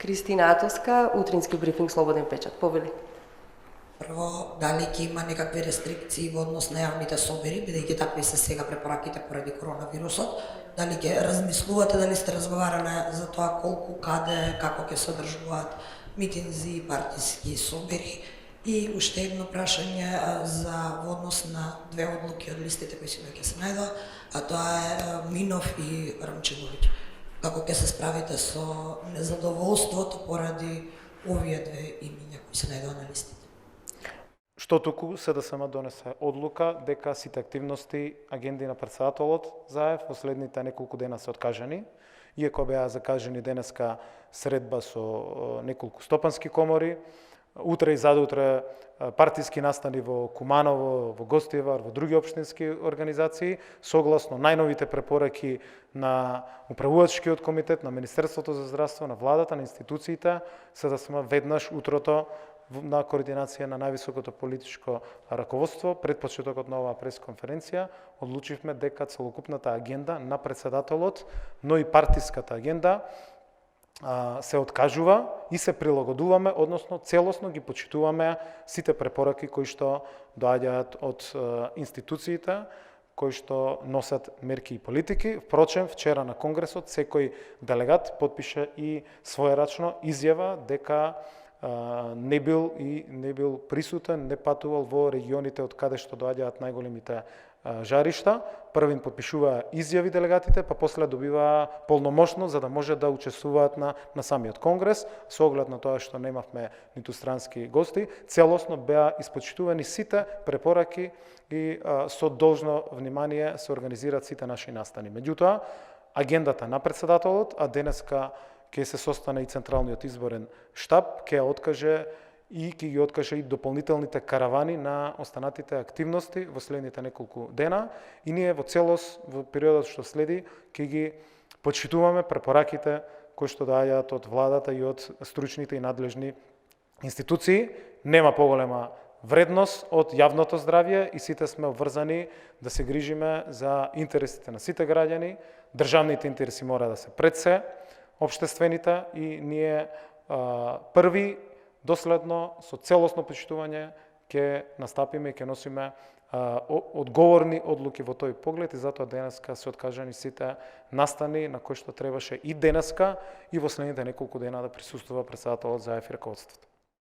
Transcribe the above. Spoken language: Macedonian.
Кристина Атоска, утрински брифинг Слободен печат. Повели. Прво, дали ќе има некакви рестрикции во однос на јавните собери, бидејќи такви се сега препораките поради коронавирусот, дали ќе размислувате, дали сте разговарале за тоа колку, каде, како ќе се одржуваат митинзи, партиски собери, и уште едно прашање за во однос на две одлуки од листите кои ќе се најдоа, а тоа е Минов и Рамчеговиќ. Како ќе се справите со незадоволството поради овие две имиња кои се најдоа на листите? Што туку СДСМ донесе одлука дека сите активности, агенди на председателот ЗАЕВ во следните неколку дена се откажани, иако беа закажани денеска средба со неколку стопански комори, утре и задутре партиски настани во Куманово, во Гостивар, во други општински организации, согласно најновите препораки на управувачкиот комитет, на Министерството за здравство, на владата, на институциите, СДСМ веднаш утрото на координација на највисокото политичко раководство, пред почетокот на оваа пресконференција, одлучивме дека целокупната агенда на председателот, но и партиската агенда се откажува и се прилагодуваме, односно целосно ги почитуваме сите препораки кои што доаѓаат од институциите, кои што носат мерки и политики. Впрочем, вчера на Конгресот секој делегат потпише и своерачно изјава дека не бил присутен, не патувал во регионите од каде што доаѓаат најголемите жаришта. Првин подпишуваа изјави делегатите, па после добиваа полномошност за да може да учествуваат на самиот конгрес, со оглед на тоа што немавме ниту странски гости. Целосно беа испочитувани сите препораки и со должно внимание се организираат сите наши настани. Меѓутоа, агендата на председателот, а денеска ќе се состане и Централниот изборен штаб, ќе откаже ги откаже и дополнителните каравани на останатите активности во следните неколку дена, и ние во целост во периодот што следи ќе ги почитуваме препораките кои што доаѓаат од владата и од стручните и надлежни институции. Нема поголема вредност од јавното здравје и сите сме обврзани да се грижиме за интересите на сите граѓани. Државните интереси мора да се пред се, општествените, и ние први доследно со целосно почитување ќе настапиме и ќе носиме одговорни одлуки во тој поглед, и затоа денеска се откажани сите настани на кои што требаше и денеска и во следните неколку дена да присуствува председателот ЗАЕВ и раководството.